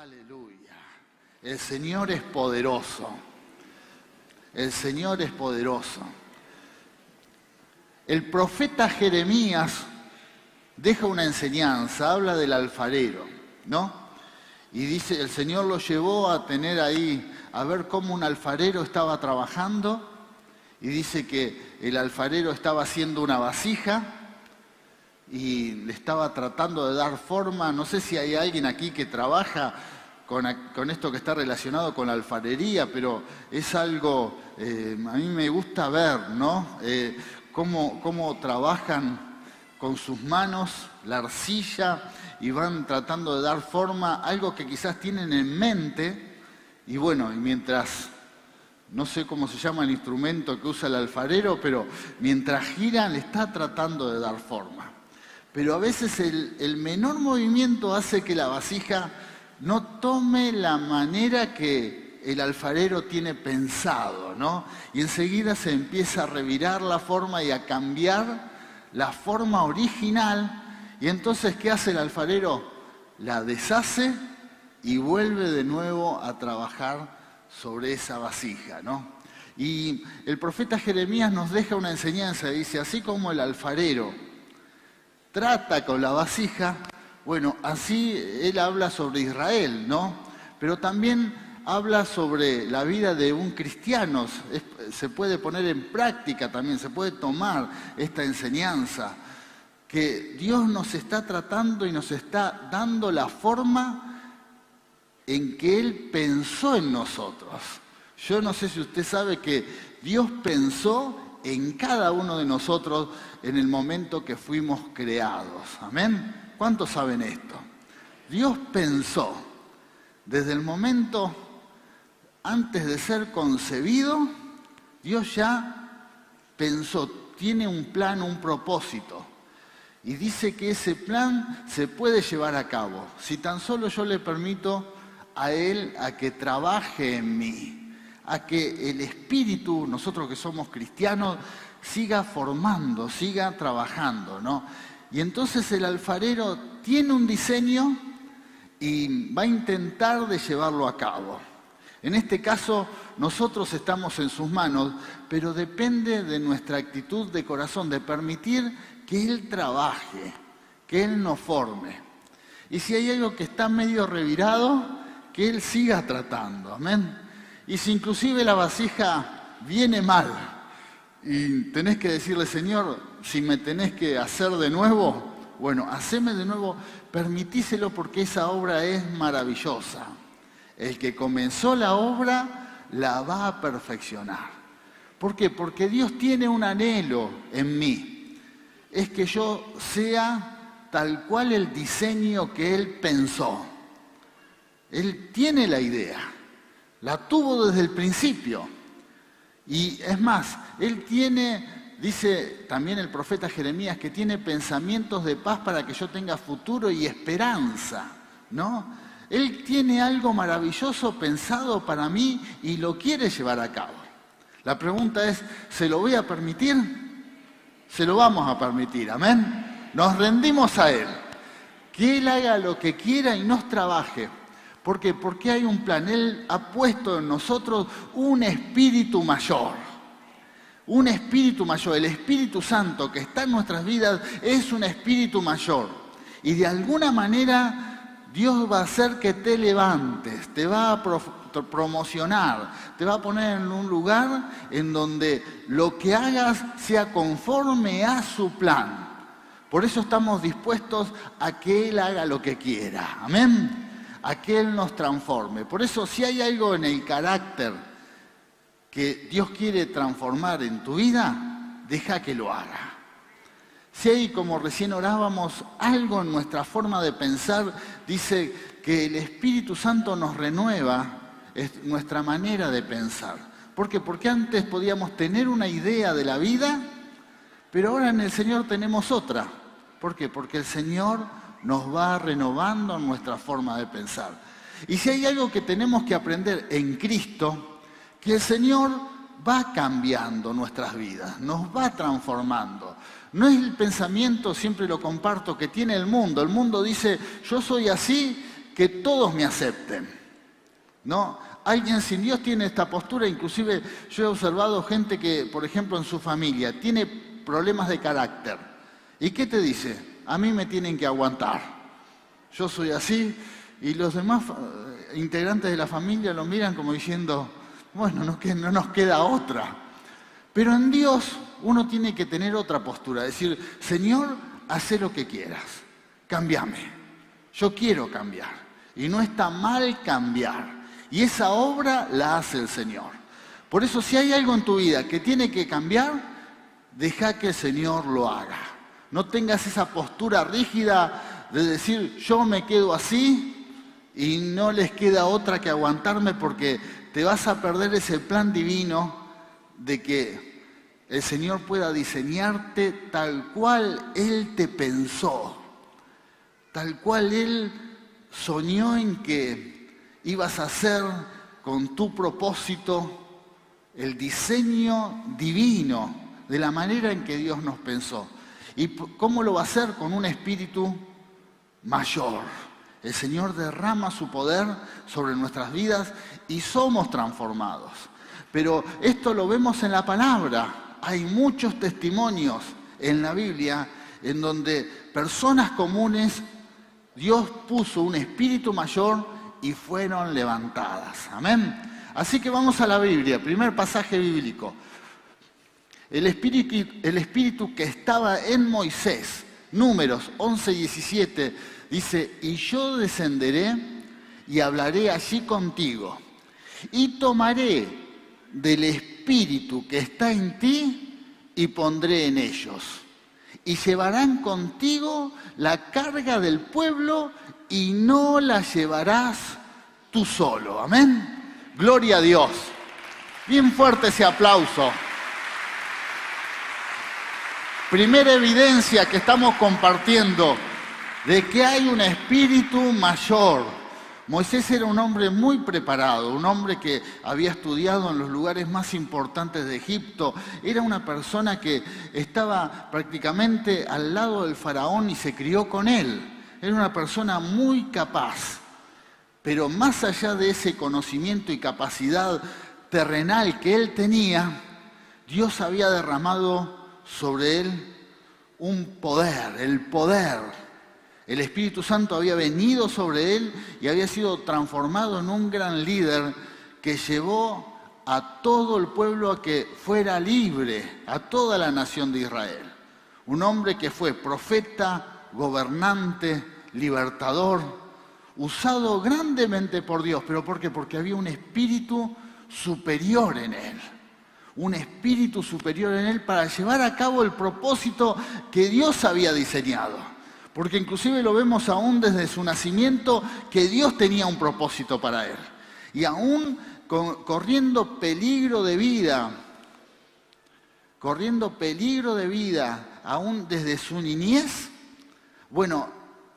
Aleluya. El Señor es poderoso. El Señor es poderoso. El profeta Jeremías deja una enseñanza, habla del alfarero, ¿no? Y dice, el Señor lo llevó a tener ahí, a ver cómo un alfarero estaba trabajando, y dice que el alfarero estaba haciendo una vasija y le estaba tratando de dar forma. No sé si hay alguien aquí que trabaja con esto que está relacionado con la alfarería, pero es algo, a mí me gusta ver, ¿no? Cómo trabajan con sus manos la arcilla y van tratando de dar forma a algo que quizás tienen en mente. Y bueno, y mientras, no sé cómo se llama el instrumento que usa el alfarero, pero mientras giran le está tratando de dar forma. Pero a veces el menor movimiento hace que la vasija no tome la manera que el alfarero tiene pensado, ¿no? Y enseguida se empieza a revirar la forma y a cambiar la forma original. Y entonces, ¿qué hace el alfarero? La deshace y vuelve de nuevo a trabajar sobre esa vasija, ¿no? Y el profeta Jeremías nos deja una enseñanza, dice, así como el alfarero trata con la vasija, bueno, así él habla sobre Israel, ¿no? Pero también habla sobre la vida de un cristiano. Se puede poner en práctica también, se puede tomar esta enseñanza, que Dios nos está tratando y nos está dando la forma en que Él pensó en nosotros. Yo no sé si usted sabe que Dios pensó en cada uno de nosotros en el momento que fuimos creados. ¿Amén? ¿Cuántos saben esto? Dios pensó desde el momento antes de ser concebido. Dios ya pensó, tiene un plan, un propósito. Y dice que ese plan se puede llevar a cabo si tan solo yo le permito a Él a que trabaje en mí, a que el Espíritu, nosotros que somos cristianos, siga formando, siga trabajando, ¿no? Y entonces el alfarero tiene un diseño y va a intentar de llevarlo a cabo. En este caso, nosotros estamos en sus manos, pero depende de nuestra actitud de corazón, de permitir que Él trabaje, que Él nos forme. Y si hay algo que está medio revirado, que Él siga tratando, amén. Y si inclusive la vasija viene mal y tenés que decirle, Señor, si me tenés que hacer de nuevo, bueno, haceme de nuevo, permitíselo porque esa obra es maravillosa. El que comenzó la obra la va a perfeccionar. ¿Por qué? Porque Dios tiene un anhelo en mí. Es que yo sea tal cual el diseño que Él pensó. Él tiene la idea, la tuvo desde el principio. Y es más, Él tiene, dice también el profeta Jeremías, que tiene pensamientos de paz para que yo tenga futuro y esperanza, ¿no? Él tiene algo maravilloso pensado para mí y lo quiere llevar a cabo. La pregunta es, ¿se lo voy a permitir? Se lo vamos a permitir, amén. Nos rendimos a Él. Que Él haga lo que quiera y nos trabaje. ¿Por qué? Porque hay un plan. Él ha puesto en nosotros un espíritu mayor. Un espíritu mayor. El Espíritu Santo que está en nuestras vidas es un espíritu mayor. Y de alguna manera Dios va a hacer que te levantes, te va a promocionar, te va a poner en un lugar en donde lo que hagas sea conforme a su plan. Por eso estamos dispuestos a que Él haga lo que quiera. Amén. A que Él nos transforme. Por eso, si hay algo en el carácter que Dios quiere transformar en tu vida, deja que lo haga. Si hay, como recién orábamos, algo en nuestra forma de pensar, dice que el Espíritu Santo nos renueva nuestra manera de pensar. ¿Por qué? Porque antes podíamos tener una idea de la vida, pero ahora en el Señor tenemos otra. ¿Por qué? Porque el Señor nos va renovando nuestra forma de pensar. Y si hay algo que tenemos que aprender en Cristo, que el Señor va cambiando nuestras vidas, nos va transformando. No es el pensamiento, siempre lo comparto, que tiene el mundo. El mundo dice, yo soy así que todos me acepten, ¿no? Alguien sin Dios tiene esta postura, inclusive yo he observado gente que, por ejemplo, en su familia tiene problemas de carácter. ¿Y qué te dice? A mí me tienen que aguantar. Yo soy así y los demás integrantes de la familia lo miran como diciendo, bueno, no nos queda otra. Pero en Dios uno tiene que tener otra postura, decir, Señor, haz lo que quieras, cámbiame, yo quiero cambiar. Y no está mal cambiar. Y esa obra la hace el Señor. Por eso, si hay algo en tu vida que tiene que cambiar, deja que el Señor lo haga. No tengas esa postura rígida de decir, yo me quedo así y no les queda otra que aguantarme, porque te vas a perder ese plan divino de que el Señor pueda diseñarte tal cual Él te pensó, tal cual Él soñó en que ibas a hacer con tu propósito, el diseño divino de la manera en que Dios nos pensó. ¿Y cómo lo va a hacer? Con un espíritu mayor. El Señor derrama su poder sobre nuestras vidas y somos transformados. Pero esto lo vemos en la palabra. Hay muchos testimonios en la Biblia en donde personas comunes, Dios puso un espíritu mayor y fueron levantadas. Amén. Así que vamos a la Biblia, primer pasaje bíblico. El espíritu que estaba en Moisés, Números 11:17, dice, y yo descenderé y hablaré allí contigo, y tomaré del espíritu que está en ti y pondré en ellos. Y llevarán contigo la carga del pueblo y no la llevarás tú solo. Amén. Gloria a Dios. Bien fuerte ese aplauso. Primera evidencia que estamos compartiendo de que hay un espíritu mayor. Moisés era un hombre muy preparado, un hombre que había estudiado en los lugares más importantes de Egipto. Era una persona que estaba prácticamente al lado del faraón y se crió con él. Era una persona muy capaz. Pero más allá de ese conocimiento y capacidad terrenal que él tenía, Dios había derramado sobre él un poder, el poder. El Espíritu Santo había venido sobre él y había sido transformado en un gran líder que llevó a todo el pueblo a que fuera libre, a toda la nación de Israel. Un hombre que fue profeta, gobernante, libertador, usado grandemente por Dios. ¿Pero por qué? Porque había un espíritu superior en él. Un espíritu superior en él para llevar a cabo el propósito que Dios había diseñado. Porque inclusive lo vemos aún desde su nacimiento, que Dios tenía un propósito para él. Y aún corriendo peligro de vida, aún desde su niñez, bueno,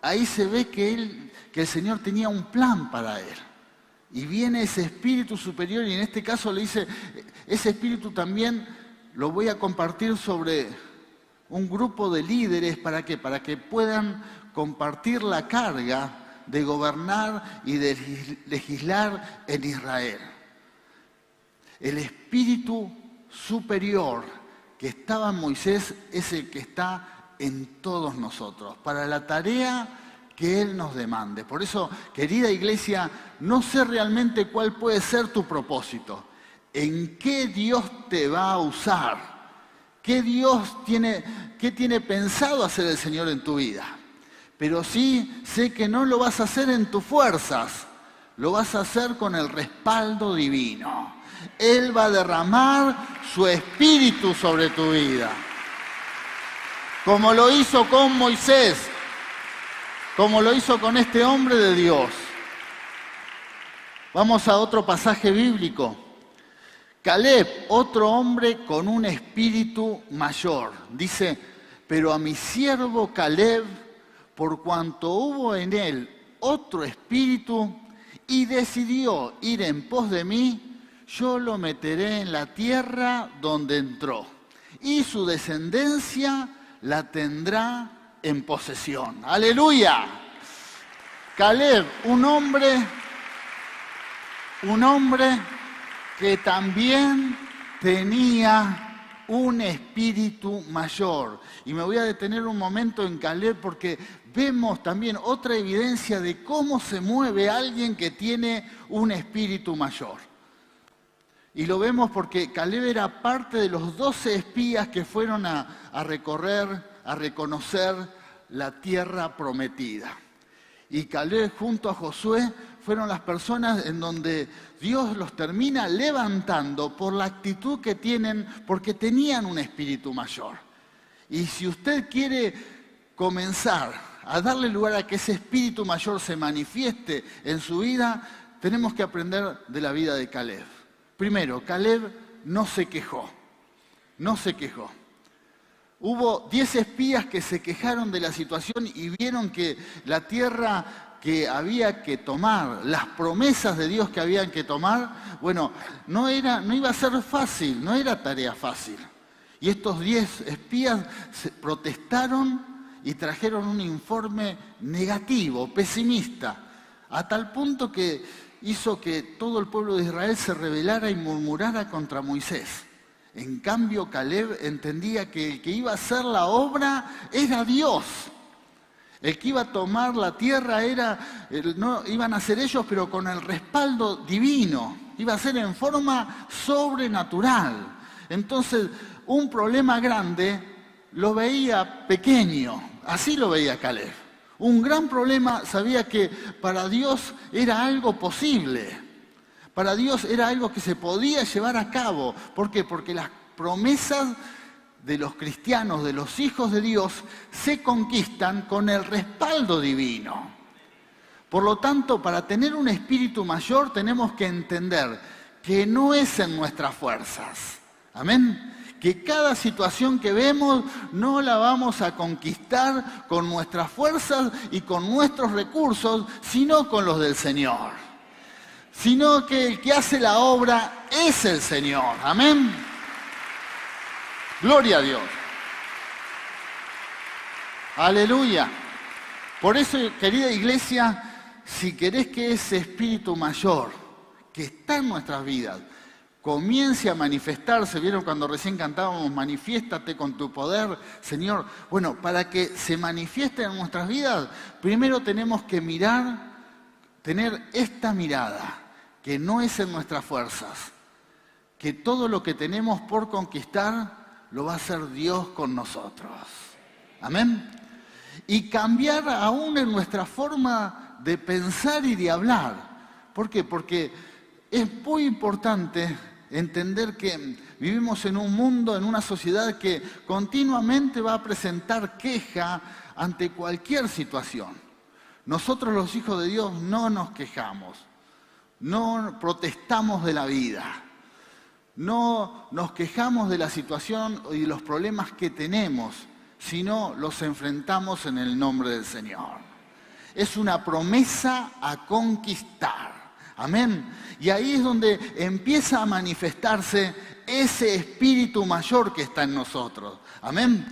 ahí se ve que el Señor tenía un plan para él. Y viene ese espíritu superior y en este caso le dice, ese espíritu también lo voy a compartir sobre un grupo de líderes. ¿Para qué? Para que puedan compartir la carga de gobernar y de legislar en Israel. El espíritu superior que estaba en Moisés es el que está en todos nosotros, para la tarea que Él nos demande. Por eso, querida iglesia, no sé realmente cuál puede ser tu propósito, en qué Dios te va a usar, qué tiene pensado hacer el Señor en tu vida. Pero sí sé que no lo vas a hacer en tus fuerzas, lo vas a hacer con el respaldo divino. Él va a derramar su espíritu sobre tu vida, como lo hizo con Moisés, como lo hizo con este hombre de Dios. Vamos a otro pasaje bíblico. Caleb, otro hombre con un espíritu mayor. Dice, pero a mi siervo Caleb, por cuanto hubo en él otro espíritu y decidió ir en pos de mí, yo lo meteré en la tierra donde entró, y su descendencia la tendrá en posesión. ¡Aleluya! Caleb, un hombre que también tenía un espíritu mayor. Y me voy a detener un momento en Caleb porque vemos también otra evidencia de cómo se mueve alguien que tiene un espíritu mayor. Y lo vemos porque Caleb era parte de los 12 espías que fueron a recorrer, a reconocer la tierra prometida. Y Caleb junto a Josué fueron las personas en donde Dios los termina levantando por la actitud que tienen, porque tenían un espíritu mayor. Y si usted quiere comenzar a darle lugar a que ese espíritu mayor se manifieste en su vida, tenemos que aprender de la vida de Caleb. Primero, Caleb no se quejó. Hubo 10 espías que se quejaron de la situación y vieron que la tierra que había que tomar, las promesas de Dios que habían que tomar, bueno, no iba a ser fácil, no era tarea fácil. Y estos 10 espías protestaron y trajeron un informe negativo, pesimista, a tal punto que hizo que todo el pueblo de Israel se rebelara y murmurara contra Moisés. En cambio, Caleb entendía que el que iba a hacer la obra era Dios. El que iba a tomar la tierra no iban a ser ellos, pero con el respaldo divino. Iba a ser en forma sobrenatural. Entonces, un problema grande lo veía pequeño. Así lo veía Caleb. Un gran problema sabía que para Dios era algo posible. Para Dios era algo que se podía llevar a cabo. ¿Por qué? Porque las promesas de los cristianos, de los hijos de Dios, se conquistan con el respaldo divino. Por lo tanto, para tener un espíritu mayor tenemos que entender que no es en nuestras fuerzas. Amén. Que cada situación que vemos no la vamos a conquistar con nuestras fuerzas y con nuestros recursos, sino con los del Señor. Sino que el que hace la obra es el Señor. Amén. Gloria a Dios. Aleluya. Por eso, querida iglesia, si querés que ese espíritu mayor que está en nuestras vidas comience a manifestarse, ¿vieron cuando recién cantábamos, manifiéstate con tu poder, Señor? Bueno, para que se manifieste en nuestras vidas, primero tenemos que tener esta mirada, que no es en nuestras fuerzas, que todo lo que tenemos por conquistar lo va a hacer Dios con nosotros. Amén. Y cambiar aún en nuestra forma de pensar y de hablar. ¿Por qué? Porque es muy importante entender que vivimos en un mundo, en una sociedad que continuamente va a presentar queja ante cualquier situación. Nosotros los hijos de Dios no nos quejamos, no protestamos de la vida, no nos quejamos de la situación y de los problemas que tenemos, sino los enfrentamos en el nombre del Señor. Es una promesa a conquistar. Amén. Y ahí es donde empieza a manifestarse ese espíritu mayor que está en nosotros. Amén.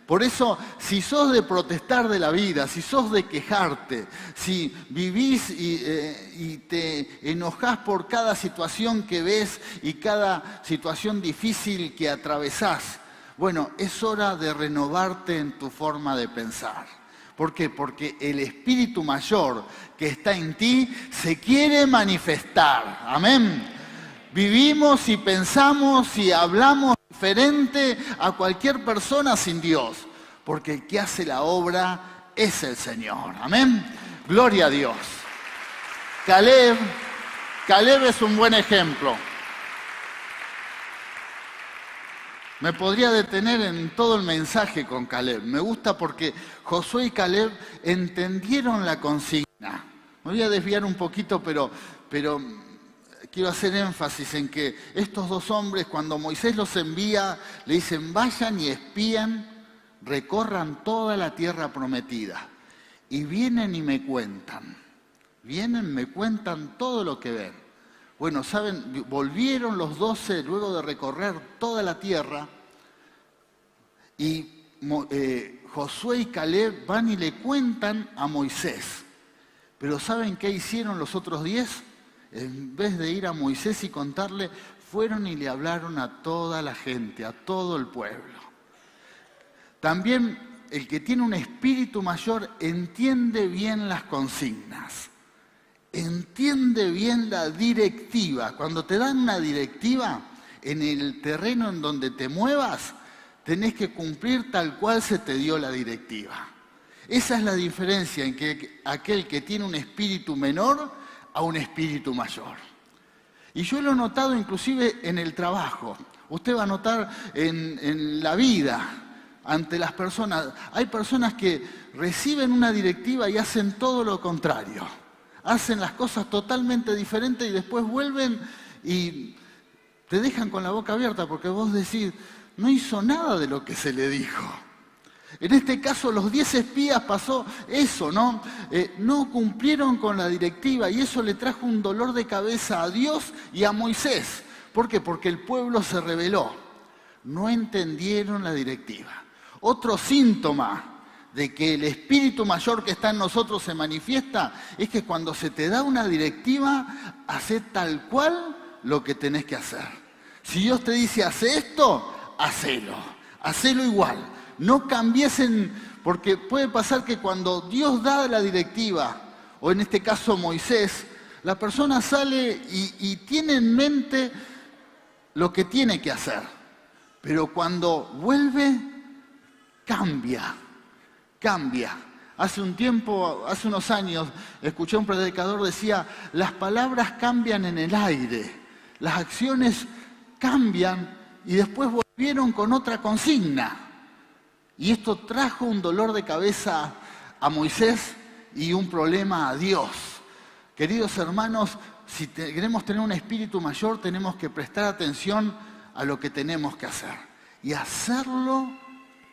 Por eso, si sos de protestar de la vida, si sos de quejarte, si vivís y te enojás por cada situación que ves y cada situación difícil que atravesás, bueno, es hora de renovarte en tu forma de pensar. ¿Por qué? Porque el espíritu mayor que está en ti se quiere manifestar. Amén. Vivimos y pensamos y hablamos diferente a cualquier persona sin Dios. Porque el que hace la obra es el Señor. Amén. Gloria a Dios. Caleb es un buen ejemplo. Me podría detener en todo el mensaje con Caleb. Me gusta porque Josué y Caleb entendieron la consigna. Me voy a desviar un poquito, pero quiero hacer énfasis en que estos dos hombres, cuando Moisés los envía, le dicen, vayan y espíen, recorran toda la tierra prometida. Y vienen y me cuentan. Me cuentan todo lo que ven. Bueno, ¿saben? Volvieron los 12 luego de recorrer toda la tierra y Josué y Caleb van y le cuentan a Moisés. Pero ¿saben qué hicieron los otros 10? En vez de ir a Moisés y contarle, fueron y le hablaron a toda la gente, a todo el pueblo. También el que tiene un espíritu mayor entiende bien las consignas, entiende bien la directiva. Cuando te dan una directiva, en el terreno en donde te muevas, tenés que cumplir tal cual se te dio la directiva. Esa es la diferencia en que aquel que tiene un espíritu menor a un espíritu mayor. Y yo lo he notado inclusive en el trabajo. Usted va a notar en la vida, ante las personas. Hay personas que reciben una directiva y hacen todo lo contrario. Hacen las cosas totalmente diferentes y después vuelven y te dejan con la boca abierta porque vos decís, no hizo nada de lo que se le dijo. En este caso, los 10 espías pasó eso, ¿no? No cumplieron con la directiva y eso le trajo un dolor de cabeza a Dios y a Moisés. ¿Por qué? Porque el pueblo se rebeló. No entendieron la directiva. Otro síntoma de que el espíritu mayor que está en nosotros se manifiesta es que cuando se te da una directiva, hacé tal cual lo que tenés que hacer. Si Dios te dice, hace esto, hacelo igual. No cambiesen, porque puede pasar que cuando Dios da la directiva, o en este caso Moisés, la persona sale y tiene en mente lo que tiene que hacer. Pero cuando vuelve, cambia. Hace un tiempo, hace unos años, escuché a un predicador decía, las palabras cambian en el aire, las acciones cambian y después volvieron con otra consigna. Y esto trajo un dolor de cabeza a Moisés y un problema a Dios. Queridos hermanos, si queremos tener un espíritu mayor, tenemos que prestar atención a lo que tenemos que hacer. Y hacerlo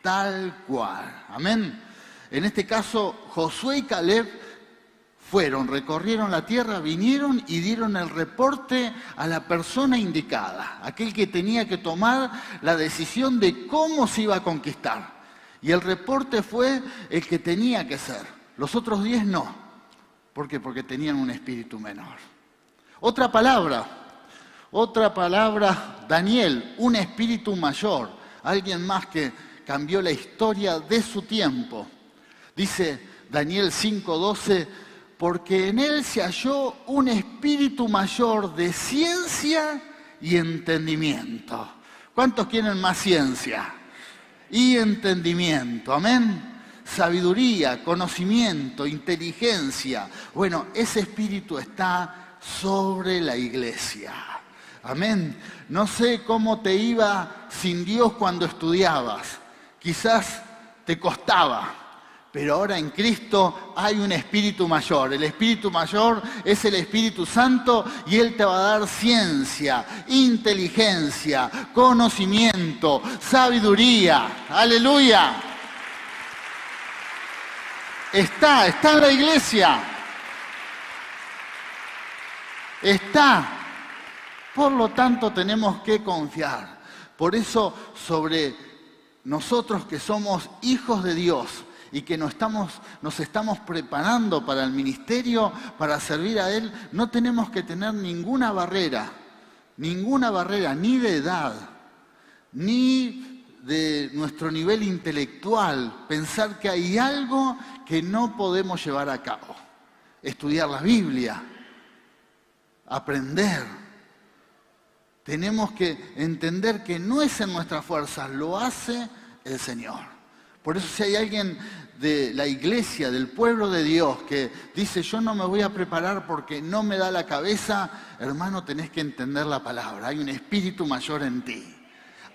tal cual. Amén. En este caso, Josué y Caleb recorrieron la tierra, vinieron y dieron el reporte a la persona indicada, aquel que tenía que tomar la decisión de cómo se iba a conquistar. Y el reporte fue el que tenía que ser. Los otros 10 no. ¿Por qué? Porque tenían un espíritu menor. Otra palabra, Daniel, un espíritu mayor. Alguien más que cambió la historia de su tiempo. Dice Daniel 5:12, porque en él se halló un espíritu mayor de ciencia y entendimiento. ¿Cuántos quieren más ciencia? Y entendimiento, amén. Sabiduría, conocimiento, inteligencia. Bueno, ese espíritu está sobre la iglesia. Amén. No sé cómo te iba sin Dios cuando estudiabas. Quizás te costaba. Pero ahora en Cristo hay un espíritu mayor. El espíritu mayor es el Espíritu Santo y Él te va a dar ciencia, inteligencia, conocimiento, sabiduría. ¡Aleluya! Está en la iglesia. Está. Por lo tanto, tenemos que confiar. Por eso, sobre nosotros que somos hijos de Dios, y que nos estamos preparando para el ministerio, para servir a Él, no tenemos que tener ninguna barrera, ni de edad, ni de nuestro nivel intelectual, pensar que hay algo que no podemos llevar a cabo. Estudiar la Biblia, aprender. Tenemos que entender que no es en nuestras fuerzas, lo hace el Señor. Por eso si hay alguien de la iglesia, del pueblo de Dios, que dice yo no me voy a preparar porque no me da la cabeza, hermano, tenés que entender la palabra. Hay un espíritu mayor en ti.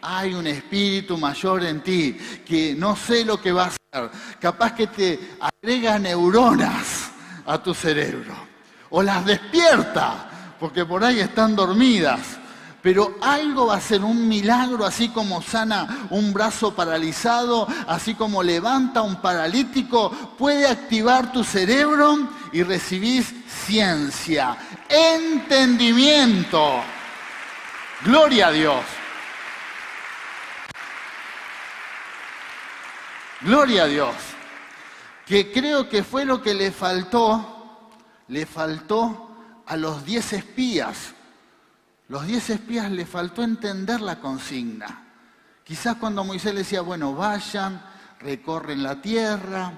Hay un espíritu mayor en ti que no sé lo que va a hacer. Capaz que te agrega neuronas a tu cerebro. O las despierta, porque por ahí están dormidas. Pero algo va a ser un milagro, así como sana un brazo paralizado, así como levanta un paralítico, puede activar tu cerebro y recibís ciencia, entendimiento. Gloria a Dios. Gloria a Dios. Que creo que fue lo que le faltó le faltó a los 10 espías. Los 10 espías le faltó entender la consigna. Quizás cuando Moisés le decía, bueno, vayan, recorren la tierra,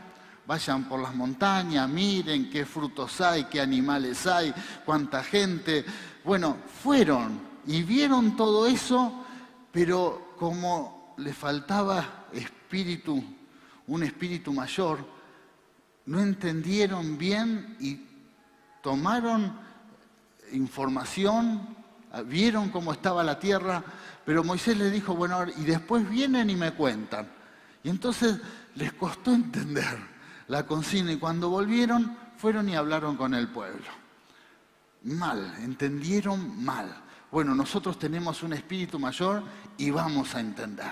vayan por las montañas, miren qué frutos hay, qué animales hay, cuánta gente. Bueno, fueron y vieron todo eso, pero como le faltaba espíritu, un espíritu mayor, no entendieron bien y tomaron información, vieron cómo estaba la tierra, pero Moisés les dijo, bueno, y después vienen y me cuentan. Y entonces les costó entender la consigna y cuando volvieron, fueron y hablaron con el pueblo. Mal, entendieron mal. Bueno, nosotros tenemos un espíritu mayor y vamos a entender.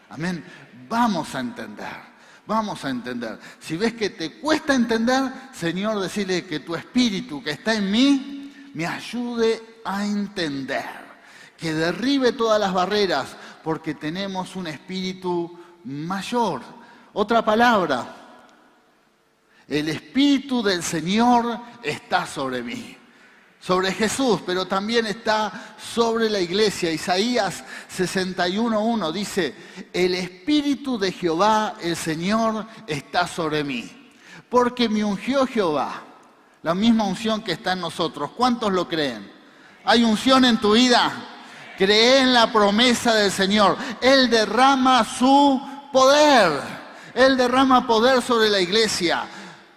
Amén. Vamos a entender. Vamos a entender. Si ves que te cuesta entender, Señor, decirle que tu espíritu que está en mí me ayude a entender. Que derribe todas las barreras porque tenemos un espíritu mayor. Otra palabra. El espíritu del Señor está sobre mí. Sobre Jesús, pero también está sobre la iglesia. Isaías 61:1 dice, el Espíritu de Jehová, el Señor, está sobre mí. Porque me ungió Jehová. La misma unción que está en nosotros. ¿Cuántos lo creen? ¿Hay unción en tu vida? Cree en la promesa del Señor. Él derrama su poder. Él derrama poder sobre la iglesia.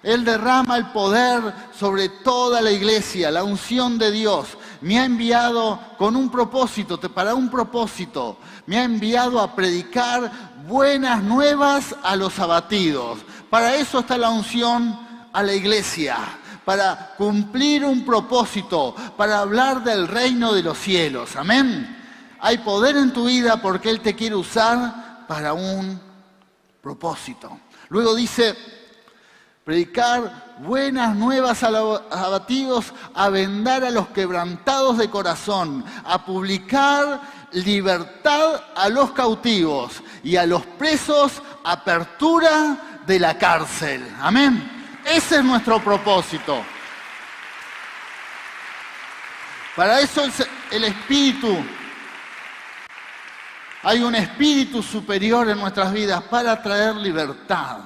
Él derrama el poder sobre toda la iglesia, la unción de Dios. Me ha enviado con un propósito, para un propósito. Me ha enviado a predicar buenas nuevas a los abatidos. Para eso está la unción a la iglesia. Para cumplir un propósito, para hablar del reino de los cielos. Amén. Hay poder en tu vida porque Él te quiere usar para un propósito. Luego dice, predicar buenas nuevas a los abatidos, a vendar a los quebrantados de corazón, a publicar libertad a los cautivos y a los presos, apertura de la cárcel. Amén. Ese es nuestro propósito. Para eso el Espíritu, hay un Espíritu superior en nuestras vidas para traer libertad,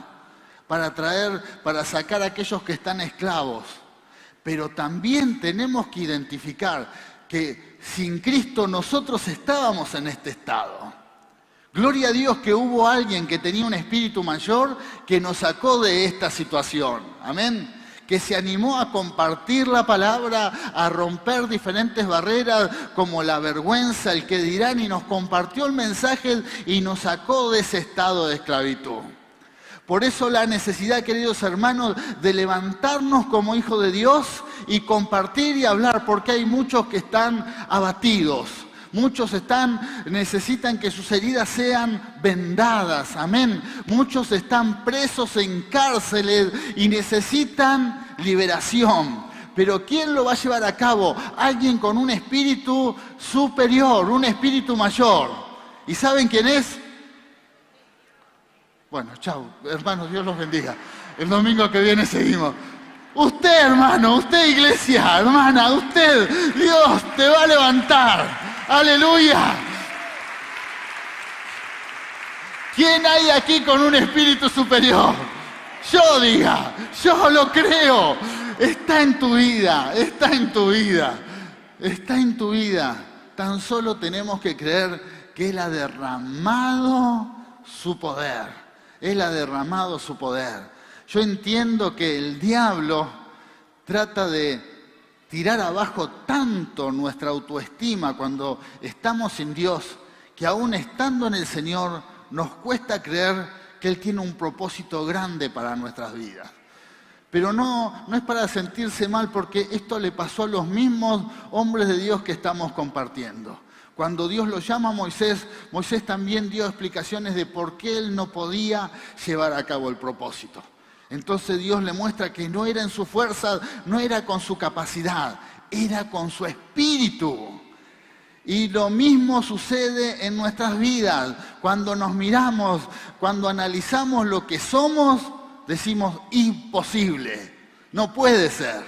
para sacar a aquellos que están esclavos. Pero también tenemos que identificar que sin Cristo nosotros estábamos en este estado. Gloria a Dios que hubo alguien que tenía un espíritu mayor que nos sacó de esta situación. Amén. Que se animó a compartir la palabra, a romper diferentes barreras como la vergüenza, el que dirán, y nos compartió el mensaje y nos sacó de ese estado de esclavitud. Por eso la necesidad, queridos hermanos, de levantarnos como hijos de Dios y compartir y hablar, porque hay muchos que están abatidos. Muchos necesitan que sus heridas sean vendadas, amén. Muchos están presos en cárceles y necesitan liberación. Pero ¿quién lo va a llevar a cabo? Alguien con un espíritu superior, un espíritu mayor. ¿Y saben quién es? Bueno, chao, hermanos, Dios los bendiga. El domingo que viene seguimos. Usted, hermano, usted, iglesia, hermana, usted, Dios te va a levantar. ¡Aleluya! ¿Quién hay aquí con un espíritu superior? Yo diga, yo lo creo. Está en tu vida, está en tu vida, está en tu vida. Tan solo tenemos que creer que Él ha derramado su poder. Él ha derramado su poder. Yo entiendo que el diablo trata de tirar abajo tanto nuestra autoestima cuando estamos sin Dios, que aún estando en el Señor nos cuesta creer que Él tiene un propósito grande para nuestras vidas. Pero no es para sentirse mal, porque esto le pasó a los mismos hombres de Dios que estamos compartiendo. Cuando Dios lo llama a Moisés, Moisés también dio explicaciones de por qué él no podía llevar a cabo el propósito. Entonces Dios le muestra que no era en su fuerza, no era con su capacidad, era con su espíritu. Y lo mismo sucede en nuestras vidas. Cuando nos miramos, cuando analizamos lo que somos, decimos imposible, no puede ser.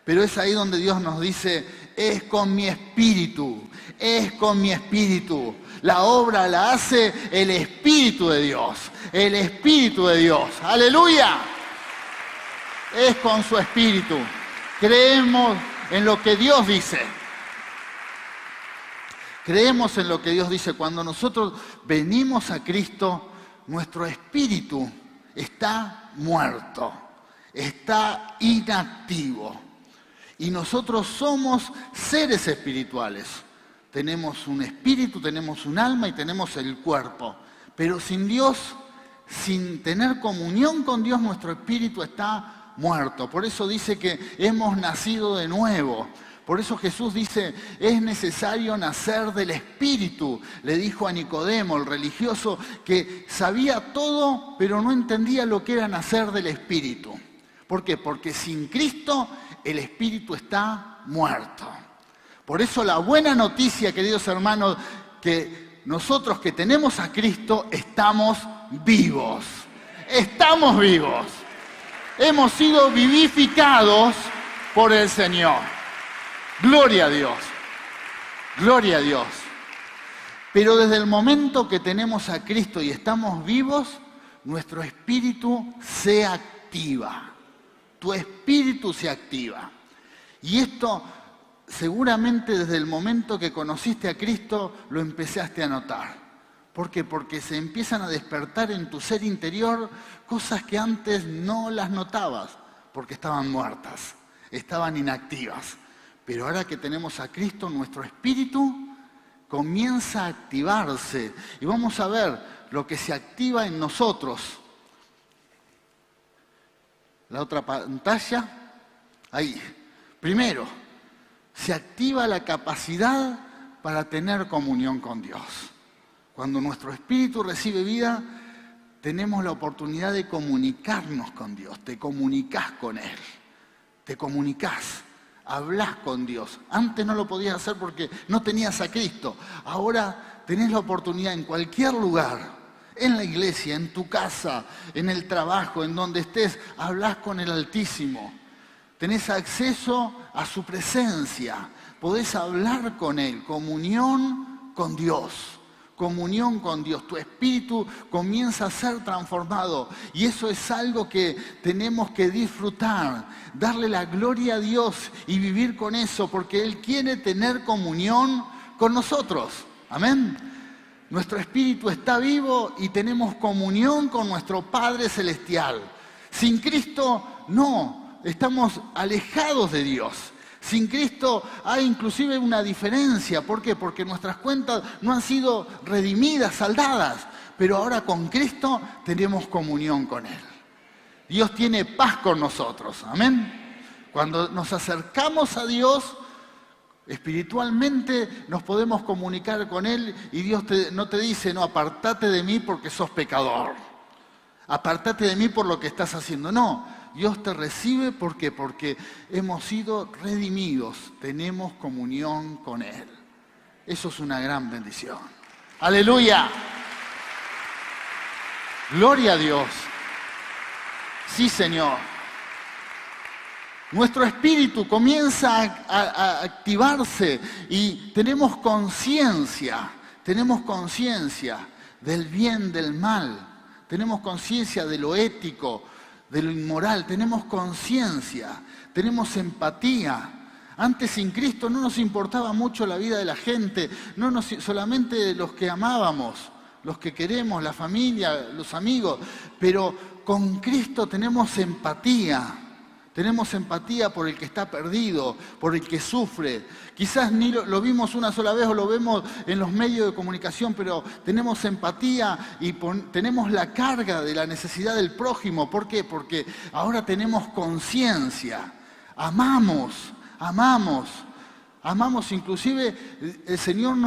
Pero es ahí donde Dios nos dice, es con mi espíritu, es con mi espíritu. La obra la hace el Espíritu de Dios, el Espíritu de Dios. ¡Aleluya! Es con su espíritu. Creemos en lo que Dios dice. Creemos en lo que Dios dice. Cuando nosotros venimos a Cristo, nuestro espíritu está muerto, está inactivo. Y nosotros somos seres espirituales. Tenemos un espíritu, tenemos un alma y tenemos el cuerpo. Pero sin Dios, sin tener comunión con Dios, nuestro espíritu está muerto. Por eso dice que hemos nacido de nuevo. Por eso Jesús dice, es necesario nacer del Espíritu. Le dijo a Nicodemo, el religioso, que sabía todo, pero no entendía lo que era nacer del Espíritu. ¿Por qué? Porque sin Cristo el Espíritu está muerto. Por eso la buena noticia, queridos hermanos, que nosotros que tenemos a Cristo estamos vivos. Estamos vivos. Hemos sido vivificados por el Señor. Gloria a Dios, gloria a Dios. Pero desde el momento que tenemos a Cristo y estamos vivos, nuestro espíritu se activa. Tu espíritu se activa. Y esto seguramente desde el momento que conociste a Cristo lo empezaste a notar. ¿Por qué? Porque se empiezan a despertar en tu ser interior cosas que antes no las notabas, porque estaban muertas, estaban inactivas. Pero ahora que tenemos a Cristo, nuestro espíritu comienza a activarse. Y vamos a ver lo que se activa en nosotros. La otra pantalla. Ahí. Primero, se activa la capacidad para tener comunión con Dios. Cuando nuestro espíritu recibe vida, tenemos la oportunidad de comunicarnos con Dios. Te comunicás con Él. Te comunicás. Hablás con Dios. Antes no lo podías hacer porque no tenías a Cristo. Ahora tenés la oportunidad en cualquier lugar, en la iglesia, en tu casa, en el trabajo, en donde estés, hablás con el Altísimo. Tenés acceso a su presencia. Podés hablar con Él. Comunión con Dios. Comunión con Dios. Tu espíritu comienza a ser transformado. Y eso es algo que tenemos que disfrutar. Darle la gloria a Dios y vivir con eso. Porque Él quiere tener comunión con nosotros. Amén. Nuestro espíritu está vivo y tenemos comunión con nuestro Padre Celestial. Sin Cristo, no. Estamos alejados de Dios. Sin Cristo hay inclusive una diferencia. ¿Por qué? Porque nuestras cuentas no han sido redimidas, saldadas. Pero ahora con Cristo tenemos comunión con Él. Dios tiene paz con nosotros. Amén. Cuando nos acercamos a Dios, espiritualmente nos podemos comunicar con Él y Dios no te dice, no, apartate de mí porque sos pecador. Apartate de mí por lo que estás haciendo. No. Dios te recibe, ¿por qué? Porque hemos sido redimidos, tenemos comunión con Él. Eso es una gran bendición. ¡Aleluya! ¡Gloria a Dios! Sí, Señor. Nuestro espíritu comienza a activarse y tenemos conciencia del bien, del mal, tenemos conciencia de lo ético, de lo inmoral, tenemos conciencia, tenemos empatía. Antes sin Cristo no nos importaba mucho la vida de la gente, solamente los que amábamos, los que queremos, la familia, los amigos, pero con Cristo tenemos empatía por el que está perdido, por el que sufre. Quizás ni lo vimos una sola vez o lo vemos en los medios de comunicación, pero tenemos empatía y tenemos la carga de la necesidad del prójimo. ¿Por qué? Porque ahora tenemos conciencia. Amamos. Inclusive el Señor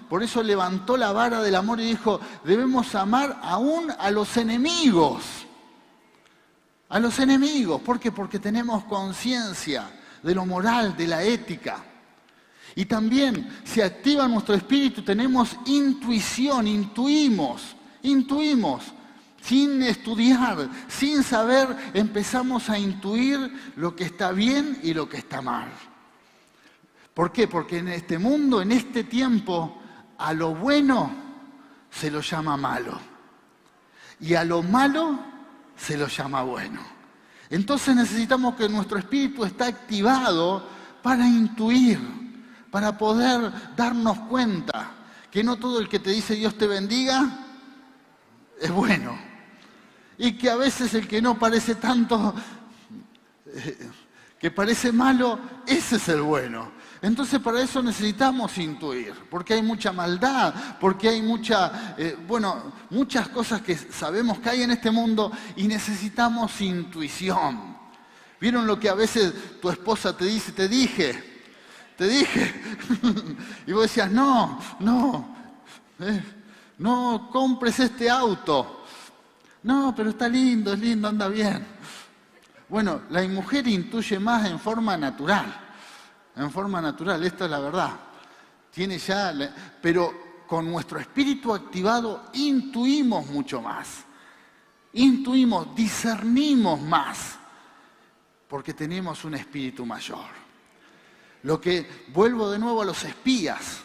por eso levantó la vara del amor y dijo, debemos amar aún a los enemigos. A los enemigos. ¿Por qué? Porque tenemos conciencia de lo moral, de la ética. Y también se activa nuestro espíritu, tenemos intuición, intuimos. sin estudiar, sin saber, empezamos a intuir lo que está bien y lo que está mal. ¿Por qué? Porque en este mundo, en este tiempo, a lo bueno se lo llama malo. Y a lo malo se lo llama bueno. Entonces necesitamos que nuestro espíritu esté activado para intuir, para poder darnos cuenta que no todo el que te dice Dios te bendiga es bueno. Y que a veces el que no parece tanto, que parece malo, ese es el bueno. Entonces para eso necesitamos intuir, porque hay mucha maldad, porque hay muchas cosas que sabemos que hay en este mundo y necesitamos intuición. ¿Vieron lo que a veces tu esposa te dice? Te dije. Y vos decías, no compres este auto. No, pero está lindo, es lindo, anda bien. Bueno, la mujer intuye más en forma natural. Esta es la verdad. Pero con nuestro espíritu activado intuimos mucho más. Discernimos más. Porque tenemos un espíritu mayor. Vuelvo de nuevo a los espías.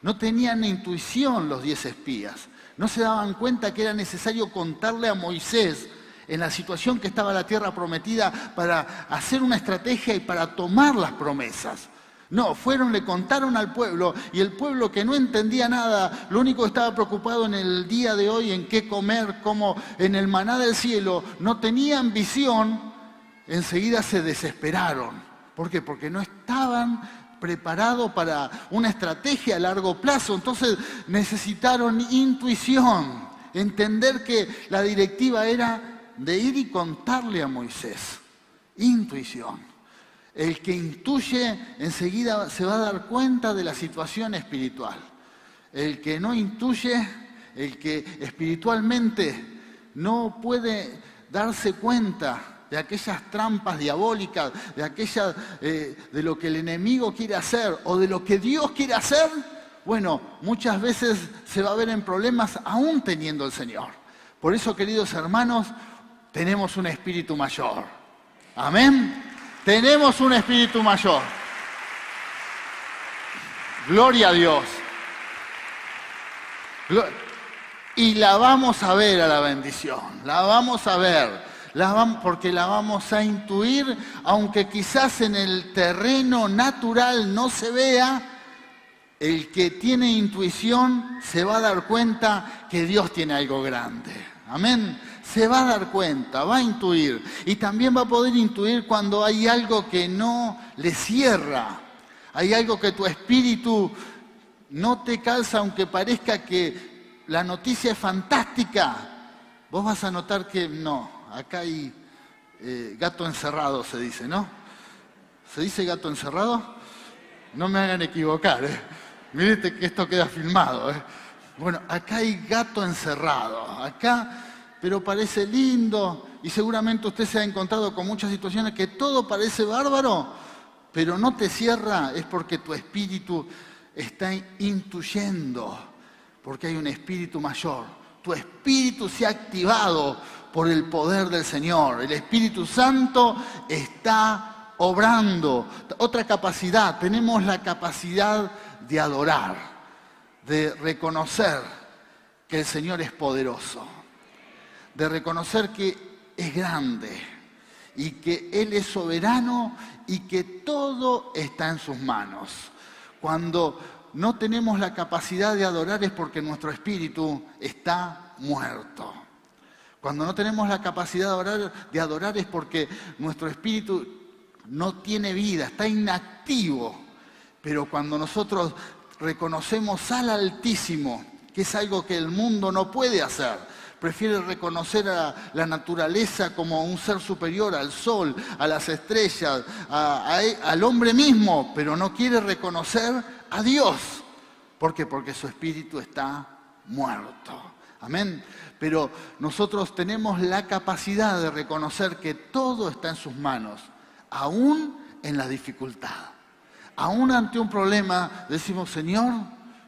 No tenían intuición los 10 espías. No se daban cuenta que era necesario contarle a Moisés en la situación que estaba la tierra prometida para hacer una estrategia y para tomar las promesas. No, le contaron al pueblo y el pueblo que no entendía nada, lo único que estaba preocupado en el día de hoy en qué comer, como en el maná del cielo, no tenían visión, enseguida se desesperaron. ¿Por qué? Porque no estaban preparados para una estrategia a largo plazo. Entonces necesitaron intuición, entender que la directiva era de ir y contarle a Moisés. Intuición. El que intuye enseguida se va a dar cuenta de la situación espiritual. El que no intuye, el que espiritualmente no puede darse cuenta de aquellas trampas diabólicas, de lo que el enemigo quiere hacer o de lo que Dios quiere hacer, bueno, muchas veces se va a ver en problemas aún teniendo el Señor. Por eso, queridos hermanos, tenemos un espíritu mayor. Amén. Tenemos un espíritu mayor. Gloria a Dios. Y la vamos a ver a la bendición. La vamos a ver. Porque la vamos a intuir, aunque quizás en el terreno natural no se vea, el que tiene intuición se va a dar cuenta que Dios tiene algo grande. Amén. Se va a dar cuenta, va a intuir. Y también va a poder intuir cuando hay algo que no le cierra. Hay algo que tu espíritu no te calza, aunque parezca que la noticia es fantástica. Vos vas a notar que no. Acá hay gato encerrado, se dice, ¿no? ¿Se dice gato encerrado? No me hagan equivocar, ¿eh? Miren que esto queda filmado, ¿eh? Bueno, acá hay gato encerrado. Acá, pero parece lindo. Y seguramente usted se ha encontrado con muchas situaciones que todo parece bárbaro, pero no te cierra. Es porque tu espíritu está intuyendo. Porque hay un espíritu mayor. Tu espíritu se ha activado por el poder del Señor. El Espíritu Santo está obrando. Otra capacidad, tenemos la capacidad de adorar, de reconocer que el Señor es poderoso, de reconocer que es grande y que Él es soberano y que todo está en sus manos. Cuando no tenemos la capacidad de adorar es porque nuestro espíritu está muerto. Cuando no tenemos la capacidad de adorar es porque nuestro espíritu no tiene vida, está inactivo. Pero cuando nosotros reconocemos al Altísimo, que es algo que el mundo no puede hacer, prefiere reconocer a la naturaleza como un ser superior, al sol, a las estrellas, al hombre mismo, pero no quiere reconocer a Dios. ¿Por qué? Porque su espíritu está muerto. Amén. Pero nosotros tenemos la capacidad de reconocer que todo está en sus manos, aún en la dificultad. Aún ante un problema decimos, Señor,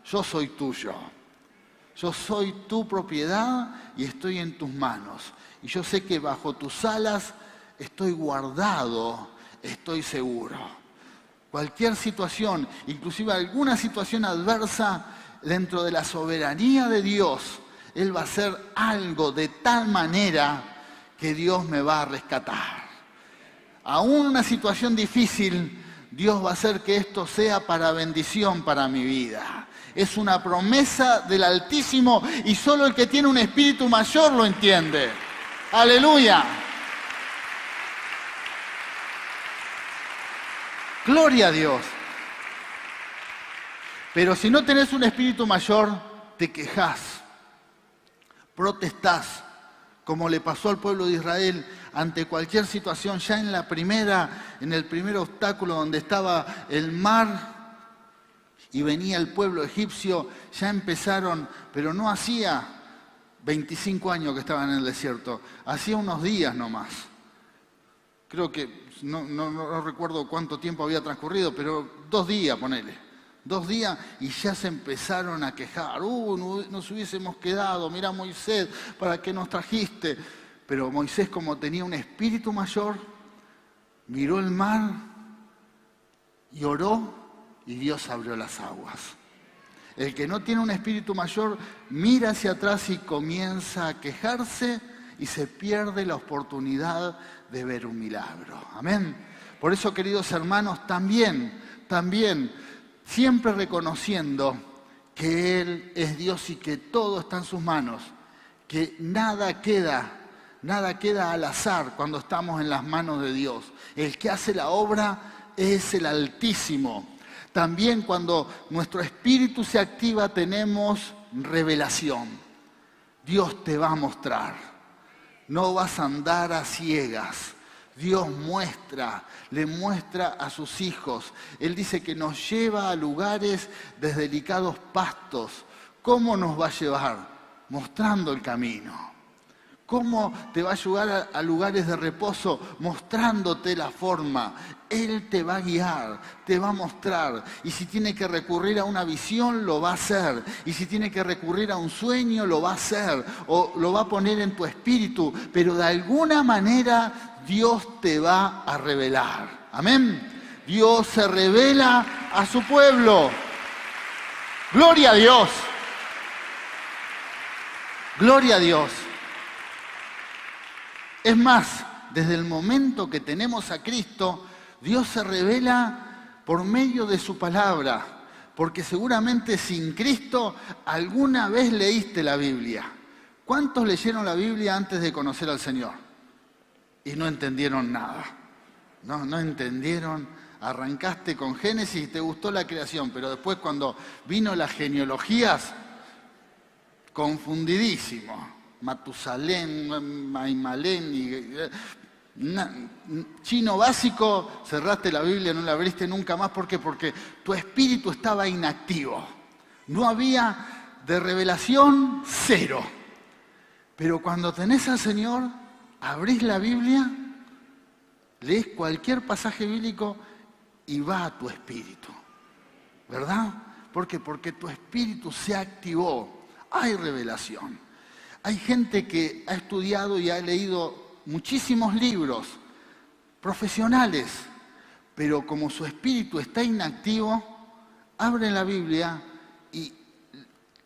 yo soy tuyo. Yo soy tu propiedad y estoy en tus manos. Y yo sé que bajo tus alas estoy guardado, estoy seguro. Cualquier situación, inclusive alguna situación adversa, dentro de la soberanía de Dios, Él va a hacer algo de tal manera que Dios me va a rescatar. Aún una situación difícil, Dios va a hacer que esto sea para bendición para mi vida. Es una promesa del Altísimo y solo el que tiene un espíritu mayor lo entiende. ¡Aleluya! Gloria a Dios. Pero si no tenés un espíritu mayor, te quejás, protestás, como le pasó al pueblo de Israel ante cualquier situación. Ya en el primer obstáculo donde estaba el mar y venía el pueblo egipcio, ya empezaron, pero no hacía 25 años que estaban en el desierto, hacía unos días nomás. Creo que, no recuerdo cuánto tiempo había transcurrido, pero 2 días, ponele. 2 días y ya se empezaron a quejar. Nos hubiésemos quedado, mirá Moisés, ¿para qué nos trajiste? Pero Moisés, como tenía un espíritu mayor, miró el mar y oró y Dios abrió las aguas. El que no tiene un espíritu mayor mira hacia atrás y comienza a quejarse y se pierde la oportunidad de ver un milagro. Amén. Por eso, queridos hermanos, también, siempre reconociendo que Él es Dios y que todo está en sus manos, que nada queda al azar cuando estamos en las manos de Dios. El que hace la obra es el Altísimo. También cuando nuestro espíritu se activa tenemos revelación. Dios te va a mostrar. No vas a andar a ciegas. Dios le muestra a sus hijos. Él dice que nos lleva a lugares de delicados pastos. ¿Cómo nos va a llevar? Mostrando el camino. ¿Cómo te va a llevar a lugares de reposo? Mostrándote la forma. Él te va a guiar, te va a mostrar. Y si tiene que recurrir a una visión, lo va a hacer. Y si tiene que recurrir a un sueño, lo va a hacer. O lo va a poner en tu espíritu. Pero de alguna manera Dios te va a revelar. Amén. Dios se revela a su pueblo. Gloria a Dios. Gloria a Dios. Es más, desde el momento que tenemos a Cristo, Dios se revela por medio de su palabra. Porque seguramente sin Cristo alguna vez leíste la Biblia. ¿Cuántos leyeron la Biblia antes de conocer al Señor? Y no entendieron nada. No entendieron. Arrancaste con Génesis y te gustó la creación, pero después cuando vino las genealogías, confundidísimo. Matusalén, Maimalén, chino básico, cerraste la Biblia, no la abriste nunca más. ¿Por qué? Porque tu espíritu estaba inactivo. No había de revelación, cero. Pero cuando tenés al Señor, abrís la Biblia, lees cualquier pasaje bíblico y va a tu espíritu. ¿Verdad? ¿Por qué? Porque tu espíritu se activó. Hay revelación. Hay gente que ha estudiado y ha leído muchísimos libros profesionales, pero como su espíritu está inactivo, abre la Biblia y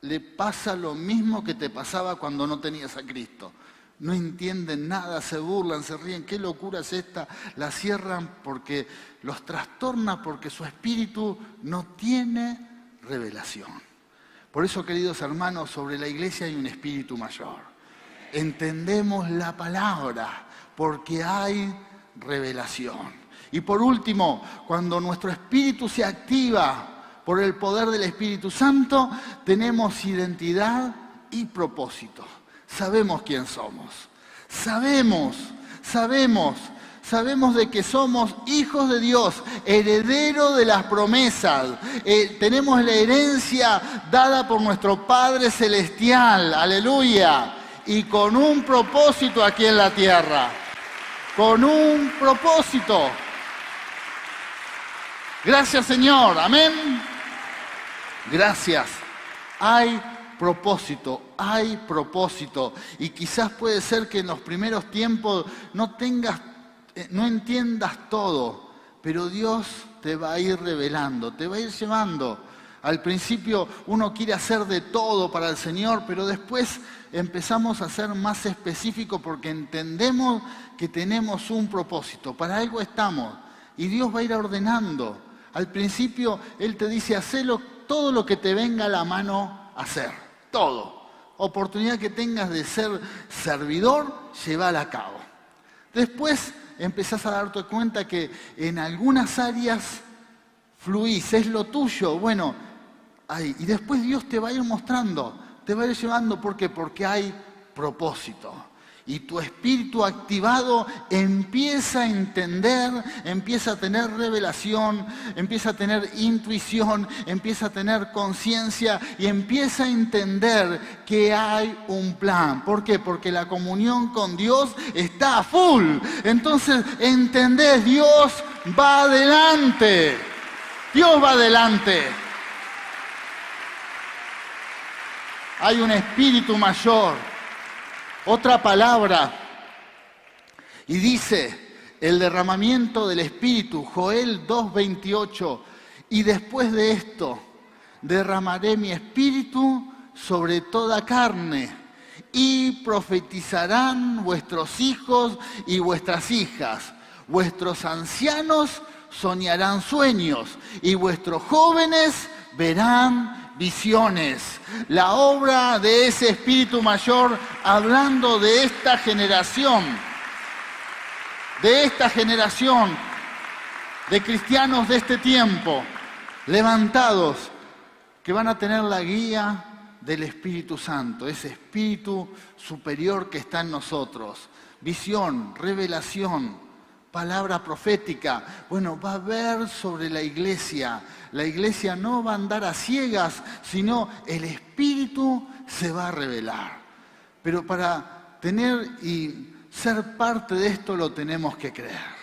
le pasa lo mismo que te pasaba cuando no tenías a Cristo. No entienden nada, se burlan, se ríen. ¿Qué locura es esta? La cierran porque los trastorna, porque su espíritu no tiene revelación. Por eso, queridos hermanos, sobre la iglesia hay un espíritu mayor. Entendemos la palabra porque hay revelación. Y por último, cuando nuestro espíritu se activa por el poder del Espíritu Santo, tenemos identidad y propósito. Sabemos quién somos. Sabemos de que somos hijos de Dios, herederos de las promesas. Tenemos la herencia dada por nuestro Padre Celestial. Aleluya. Y con un propósito aquí en la tierra. Con un propósito. Gracias, Señor. Amén. Gracias. Hay propósito, hay propósito. Y quizás puede ser que en los primeros tiempos no entiendas todo, pero Dios te va a ir revelando, te va a ir llevando. Al principio uno quiere hacer de todo para el Señor, pero después empezamos a ser más específicos porque entendemos que tenemos un propósito, para algo estamos. Y Dios va a ir ordenando. Al principio Él te dice, hacelo todo lo que te venga a la mano a hacer, todo. Oportunidad que tengas de ser servidor, llévala a cabo. Después empezás a darte cuenta que en algunas áreas fluís, es lo tuyo, bueno, y después Dios te va a ir mostrando, te va a ir llevando, ¿por qué? Porque hay propósito. Y tu espíritu activado empieza a entender, empieza a tener revelación, empieza a tener intuición, empieza a tener conciencia y empieza a entender que hay un plan. ¿Por qué? Porque la comunión con Dios está a full. Entonces, entendés, Dios va adelante. Dios va adelante. Hay un espíritu mayor. Otra palabra. Y dice el derramamiento del espíritu, Joel 2:28. Y después de esto, derramaré mi espíritu sobre toda carne. Y profetizarán vuestros hijos y vuestras hijas. Vuestros ancianos soñarán sueños. Y vuestros jóvenes verán visiones. La obra de ese espíritu mayor, hablando de esta generación de cristianos de este tiempo, levantados, que van a tener la guía del Espíritu Santo, ese espíritu superior que está en nosotros. Visión, revelación, palabra profética. Bueno, va a haber sobre la iglesia. La iglesia no va a andar a ciegas, sino el Espíritu se va a revelar. Pero para tener y ser parte de esto lo tenemos que creer.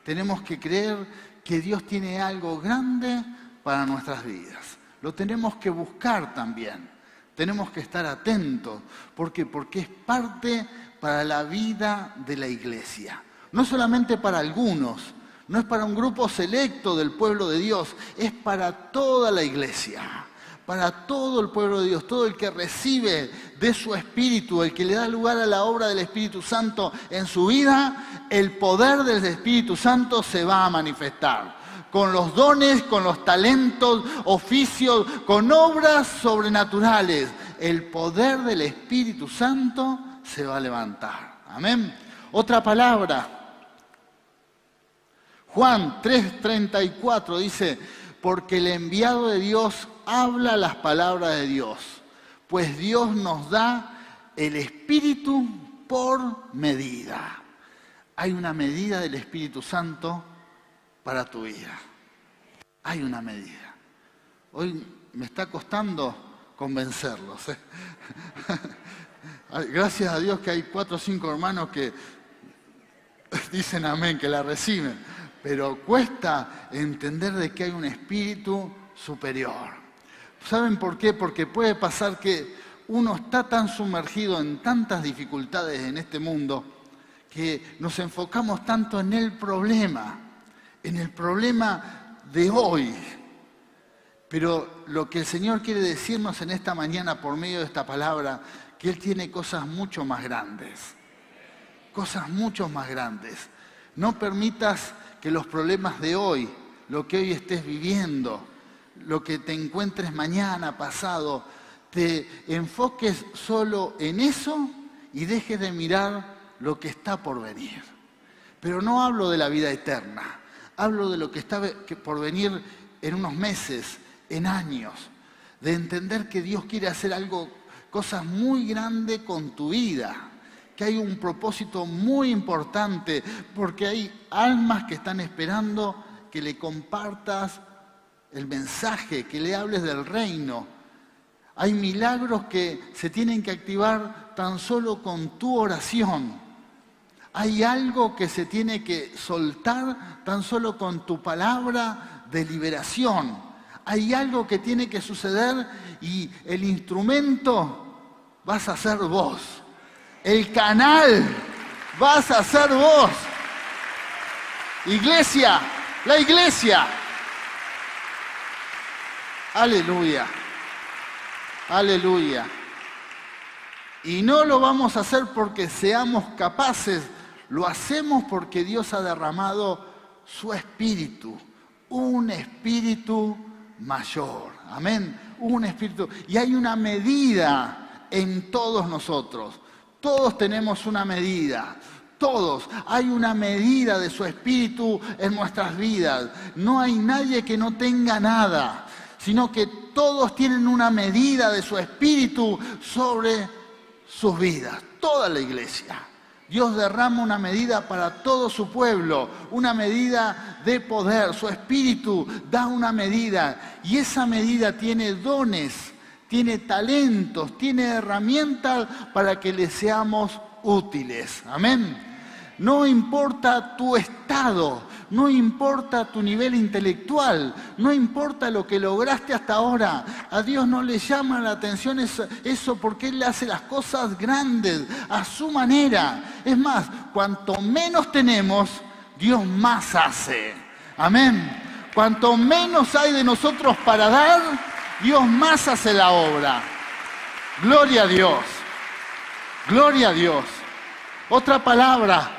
Tenemos que creer que Dios tiene algo grande para nuestras vidas. Lo tenemos que buscar también. Tenemos que estar atentos. ¿Por qué? Porque es parte para la vida de la iglesia. No solamente para algunos, no es para un grupo selecto del pueblo de Dios, es para toda la iglesia, para todo el pueblo de Dios, todo el que recibe de su Espíritu, el que le da lugar a la obra del Espíritu Santo en su vida, el poder del Espíritu Santo se va a manifestar. Con los dones, con los talentos, oficios, con obras sobrenaturales, el poder del Espíritu Santo se va a levantar. Amén. Otra palabra. Juan 3:34 dice, porque el enviado de Dios habla las palabras de Dios, pues Dios nos da el Espíritu por medida. Hay una medida del Espíritu Santo para tu vida. Hay una medida. Hoy me está costando convencerlos. Gracias a Dios que hay 4 o 5 hermanos que dicen amén, que la reciben. Pero cuesta entender de que hay un espíritu superior. ¿Saben por qué? Porque puede pasar que uno está tan sumergido en tantas dificultades en este mundo que nos enfocamos tanto en el problema de hoy. Pero lo que el Señor quiere decirnos en esta mañana por medio de esta palabra, que Él tiene cosas mucho más grandes. Cosas mucho más grandes. No permitas que los problemas de hoy, lo que hoy estés viviendo, lo que te encuentres mañana, pasado, te enfoques solo en eso y dejes de mirar lo que está por venir. Pero no hablo de la vida eterna, hablo de lo que está por venir en unos meses, en años, de entender que Dios quiere hacer cosas muy grandes con tu vida, que hay un propósito muy importante, porque hay almas que están esperando que le compartas el mensaje, que le hables del reino. Hay milagros que se tienen que activar tan solo con tu oración. Hay algo que se tiene que soltar tan solo con tu palabra de liberación. hay algo que tiene que suceder y el instrumento vas a ser vos. El canal vas a ser vos. Iglesia, la iglesia. Aleluya. Aleluya. Y no lo vamos a hacer porque seamos capaces, lo hacemos porque Dios ha derramado su espíritu, un espíritu mayor. Amén. Un espíritu. Y hay una medida en todos nosotros. Todos tenemos una medida. Todos. Hay una medida de su espíritu en nuestras vidas. No hay nadie que no tenga nada, sino que todos tienen una medida de su espíritu sobre sus vidas, toda la iglesia. Dios derrama una medida para todo su pueblo, una medida de poder. Su espíritu da una medida y esa medida tiene dones, tiene talentos, tiene herramientas para que le seamos útiles. Amén. No importa tu estado, no importa tu nivel intelectual, no importa lo que lograste hasta ahora. A Dios no le llama la atención eso porque Él hace las cosas grandes, a su manera. Es más, cuanto menos tenemos, Dios más hace. Amén. Cuanto menos hay de nosotros para dar, Dios más hace la obra. Gloria a Dios. Gloria a Dios. Otra palabra.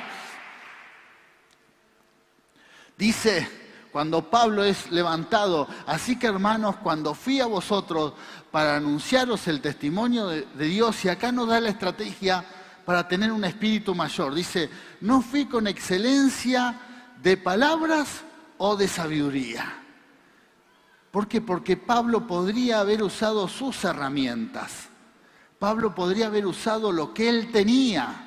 Dice, cuando Pablo es levantado, así que hermanos, cuando fui a vosotros para anunciaros el testimonio de Dios, y acá nos da la estrategia para tener un espíritu mayor. Dice, no fui con excelencia de palabras o de sabiduría. ¿Por qué? Porque Pablo podría haber usado sus herramientas. Pablo podría haber usado lo que él tenía.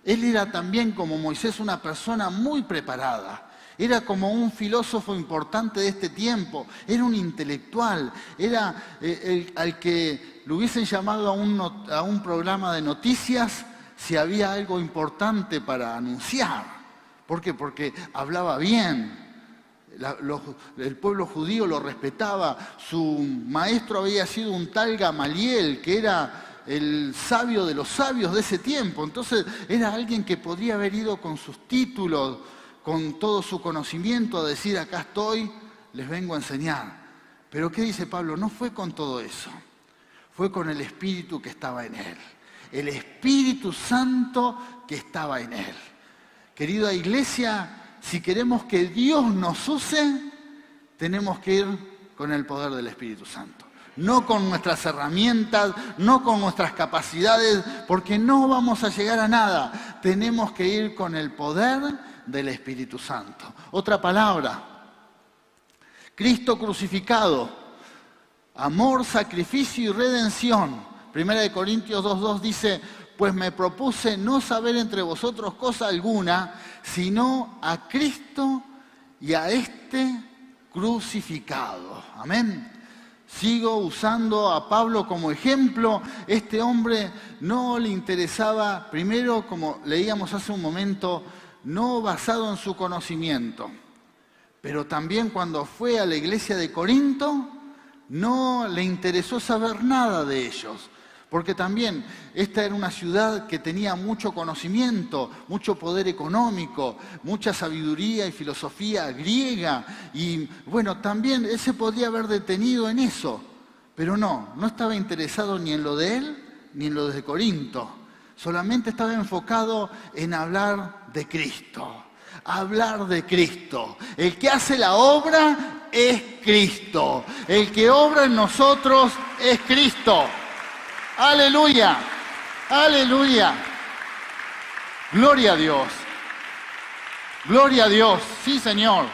Él era también, como Moisés, una persona muy preparada. Era como un filósofo importante de este tiempo, era un intelectual, era al que le hubiesen llamado a un programa de noticias si había algo importante para anunciar. ¿Por qué? Porque hablaba bien, el pueblo judío lo respetaba, su maestro había sido un tal Gamaliel, que era el sabio de los sabios de ese tiempo. Entonces era alguien que podría haber ido con sus títulos, con todo su conocimiento, a decir, acá estoy, les vengo a enseñar. Pero ¿qué dice Pablo? No fue con todo eso, fue con el Espíritu que estaba en él, el Espíritu Santo que estaba en él. Querida iglesia, si queremos que Dios nos use, tenemos que ir con el poder del Espíritu Santo. No con nuestras herramientas, no con nuestras capacidades, porque no vamos a llegar a nada. Tenemos que ir con el poder del Espíritu Santo. Otra palabra, Cristo crucificado, amor, sacrificio y redención. 1 Corintios 2:2 dice, pues me propuse no saber entre vosotros cosa alguna, sino a Cristo y a este crucificado. Amén. Sigo usando a Pablo como ejemplo. Este hombre no le interesaba, primero, como leíamos hace un momento, no basado en su conocimiento, pero también cuando fue a la iglesia de Corinto, no le interesó saber nada de ellos, porque también esta era una ciudad que tenía mucho conocimiento, mucho poder económico, mucha sabiduría y filosofía griega, y bueno, también él se podría haber detenido en eso, pero no estaba interesado ni en lo de él, ni en lo de Corinto. Solamente estaba enfocado en hablar de Cristo. Hablar de Cristo. El que hace la obra es Cristo. El que obra en nosotros es Cristo. Aleluya. Aleluya. Gloria a Dios. Gloria a Dios. Sí, Señor.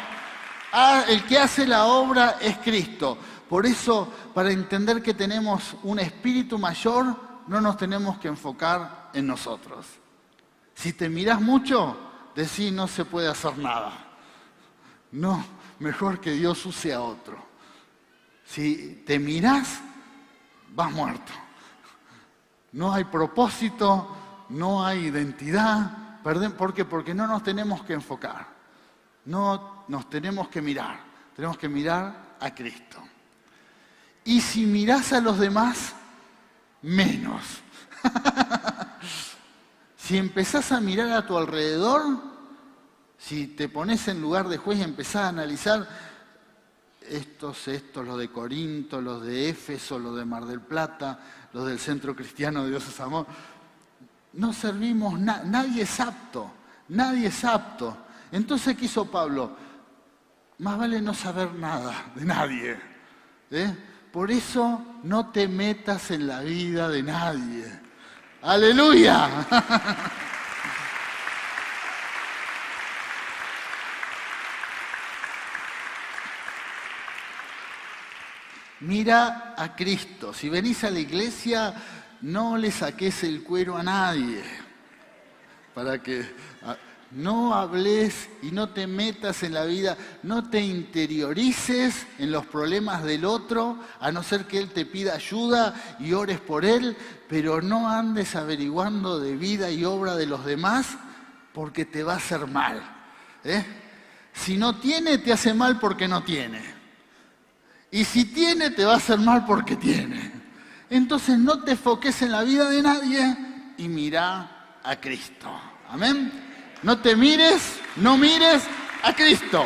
El que hace la obra es Cristo. Por eso, para entender que tenemos un espíritu mayor, no nos tenemos que enfocar en nosotros. Si te mirás mucho, decís no se puede hacer nada. No, mejor que Dios use a otro. Si te mirás, vas muerto. No hay propósito, no hay identidad. ¿Por qué? Porque no nos tenemos que enfocar. No nos tenemos que mirar. Tenemos que mirar a Cristo. Y si mirás a los demás, menos. Si empezás a mirar a tu alrededor, si te pones en lugar de juez y empezás a analizar estos, los de Corinto, los de Éfeso, los de Mar del Plata, los del Centro Cristiano de Dios es Amor, no servimos, nadie es apto, nadie es apto. Entonces, ¿qué hizo Pablo? Más vale no saber nada de nadie. Por eso no te metas en la vida de nadie. ¡Aleluya! Mira a Cristo. Si venís a la iglesia, no le saques el cuero a nadie. Para que no hables y no te metas en la vida, no te interiorices en los problemas del otro, a no ser que él te pida ayuda y ores por él, pero no andes averiguando de vida y obra de los demás porque te va a hacer mal. Si no tiene, te hace mal porque no tiene. Y si tiene, te va a hacer mal porque tiene. Entonces no te enfoques en la vida de nadie y mirá a Cristo. Amén. No te mires, no mires a Cristo.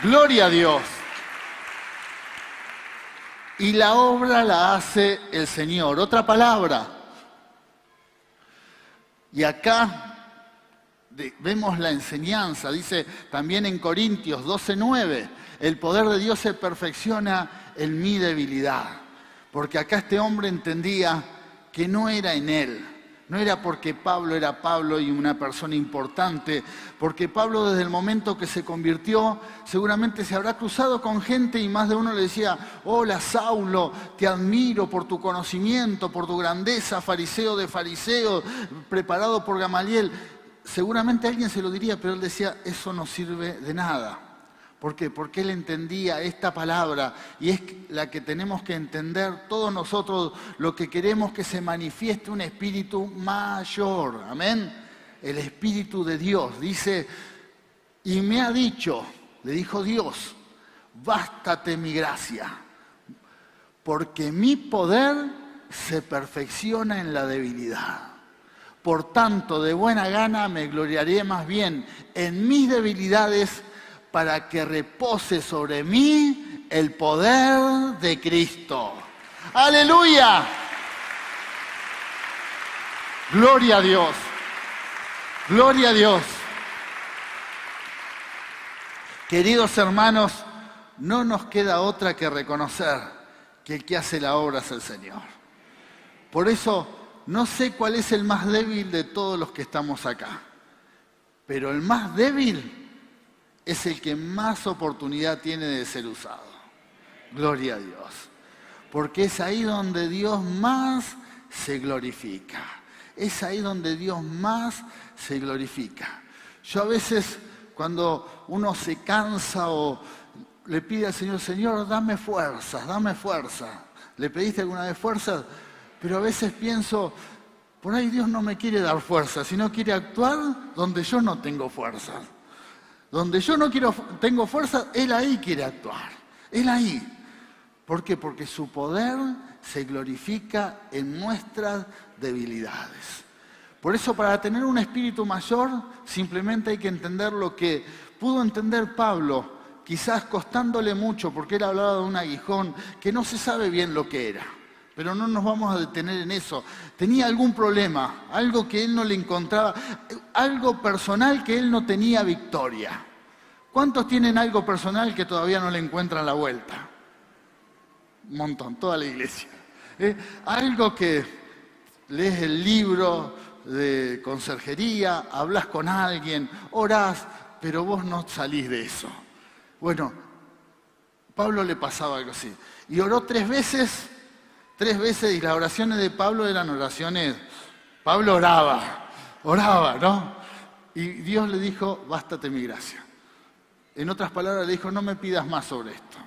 Gloria a Dios. Y la obra la hace el Señor. Otra palabra. Y acá vemos la enseñanza. Dice también en Corintios 12:9, el poder de Dios se perfecciona en mi debilidad. Porque acá este hombre entendía que no era en él. No era porque Pablo era Pablo y una persona importante, porque Pablo desde el momento que se convirtió seguramente se habrá cruzado con gente y más de uno le decía: hola Saulo, te admiro por tu conocimiento, por tu grandeza, fariseo de fariseos, preparado por Gamaliel. Seguramente alguien se lo diría, pero él decía: eso no sirve de nada. ¿Por qué? Porque él entendía esta palabra y es la que tenemos que entender todos nosotros, lo que queremos que se manifieste un espíritu mayor. Amén. El espíritu de Dios. Dice, y me ha dicho, le dijo Dios, bástate mi gracia, porque mi poder se perfecciona en la debilidad. Por tanto, de buena gana me gloriaré más bien en mis debilidades, para que repose sobre mí el poder de Cristo. ¡Aleluya! Gloria a Dios. Gloria a Dios. Queridos hermanos, no nos queda otra que reconocer que el que hace la obra es el Señor. Por eso, no sé cuál es el más débil de todos los que estamos acá, pero el más débil es el que más oportunidad tiene de ser usado. Gloria a Dios. Porque es ahí donde Dios más se glorifica. Es ahí donde Dios más se glorifica. Yo a veces, cuando uno se cansa o le pide al Señor, Señor, dame fuerzas, dame fuerza. ¿Le pediste alguna vez fuerzas? Pero a veces pienso, por ahí Dios no me quiere dar fuerzas, sino quiere actuar donde yo no tengo fuerzas. Donde yo no tengo fuerza, Él ahí quiere actuar. Él ahí. ¿Por qué? Porque su poder se glorifica en nuestras debilidades. Por eso, para tener un espíritu mayor, simplemente hay que entender lo que pudo entender Pablo, quizás costándole mucho, porque él hablaba de un aguijón que no se sabe bien lo que era. Pero no nos vamos a detener en eso. Tenía algún problema, algo que él no le encontraba, algo personal que él no tenía victoria. ¿Cuántos tienen algo personal que todavía no le encuentran la vuelta? Un montón, toda la iglesia. Algo que lees el libro de conserjería, hablas con alguien, orás, pero vos no salís de eso. Bueno, Pablo le pasaba algo así. Y oró 3 veces, y las oraciones de Pablo eran oraciones, Pablo oraba, ¿no? Y Dios le dijo, bástate mi gracia. En otras palabras le dijo, no me pidas más sobre esto,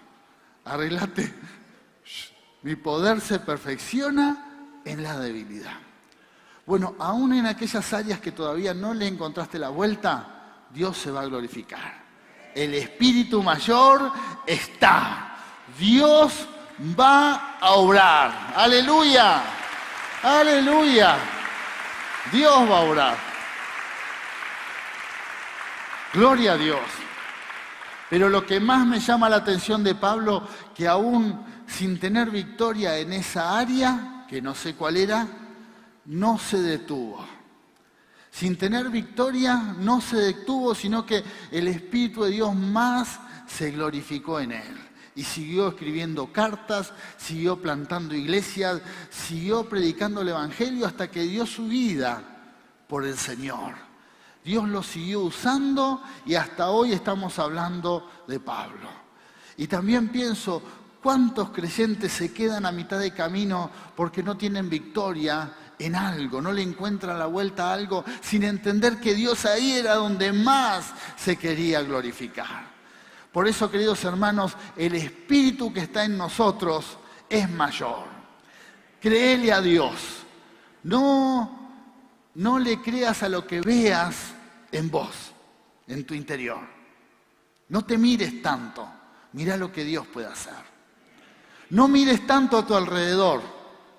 arreglate, mi poder se perfecciona en la debilidad. Bueno, aún en aquellas áreas que todavía no le encontraste la vuelta, Dios se va a glorificar. El espíritu mayor está. Dios va a obrar. Aleluya. Aleluya. Dios va a obrar. Gloria a Dios. Pero lo que más me llama la atención de Pablo, que aún sin tener victoria en esa área, que no sé cuál era, no se detuvo. Sin tener victoria no se detuvo, sino que el Espíritu de Dios más se glorificó en él. Y siguió escribiendo cartas, siguió plantando iglesias, siguió predicando el Evangelio hasta que dio su vida por el Señor. Dios lo siguió usando y hasta hoy estamos hablando de Pablo. Y también pienso, ¿cuántos creyentes se quedan a mitad de camino porque no tienen victoria en algo, no le encuentran la vuelta a algo, sin entender que Dios ahí era donde más se quería glorificar? Por eso, queridos hermanos, el Espíritu que está en nosotros es mayor. Créele a Dios. No le creas a lo que veas en vos, en tu interior. No te mires tanto, mira lo que Dios puede hacer. No mires tanto a tu alrededor,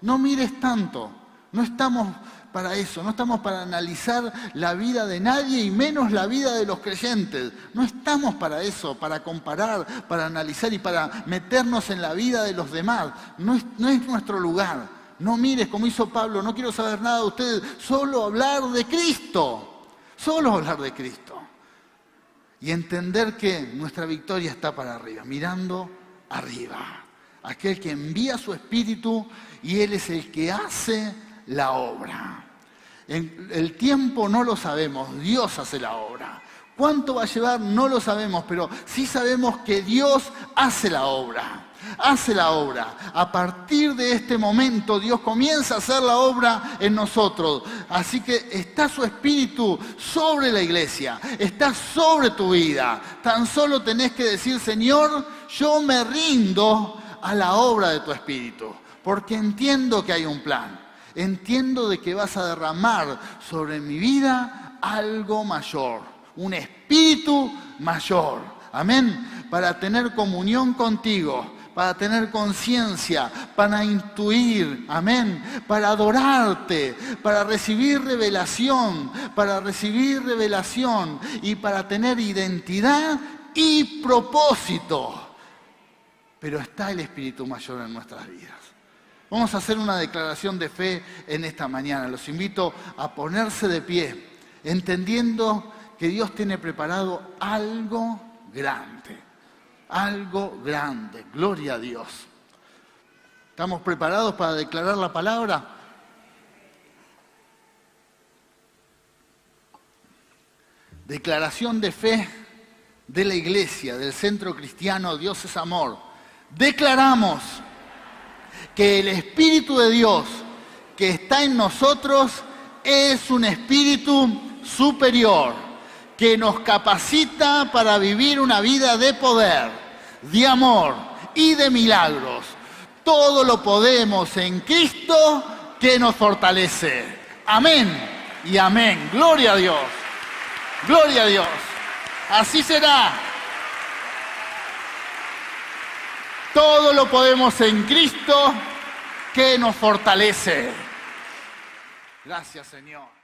no mires tanto. No estamos para eso, no estamos para analizar la vida de nadie y menos la vida de los creyentes. No estamos para eso, para comparar, para analizar y para meternos en la vida de los demás. No es nuestro lugar. No mires como hizo Pablo, no quiero saber nada de ustedes, solo hablar de Cristo, solo hablar de Cristo. Y entender que nuestra victoria está para arriba, mirando arriba. Aquel que envía su Espíritu y Él es el que hace la obra. El tiempo no lo sabemos, Dios hace la obra. ¿Cuánto va a llevar? No lo sabemos, pero sí sabemos que Dios hace la obra. Hace la obra. A partir de este momento Dios comienza a hacer la obra en nosotros. Así que está su Espíritu sobre la iglesia, está sobre tu vida. Tan solo tenés que decir, Señor, yo me rindo a la obra de tu Espíritu, porque entiendo que hay un plan. Entiendo de que vas a derramar sobre mi vida algo mayor, un espíritu mayor. Amén. Para tener comunión contigo, para tener conciencia, para intuir, amén, para adorarte, para recibir revelación y para tener identidad y propósito. Pero está el Espíritu Mayor en nuestras vidas. Vamos a hacer una declaración de fe en esta mañana. Los invito a ponerse de pie, entendiendo que Dios tiene preparado algo grande. Algo grande. Gloria a Dios. ¿Estamos preparados para declarar la palabra? Declaración de fe de la iglesia, del Centro Cristiano Dios es Amor. Declaramos que el Espíritu de Dios que está en nosotros es un espíritu superior, que nos capacita para vivir una vida de poder, de amor y de milagros. Todo lo podemos en Cristo que nos fortalece. Amén y amén. Gloria a Dios. Gloria a Dios. Así será. Todo lo podemos en Cristo que nos fortalece. Gracias, Señor.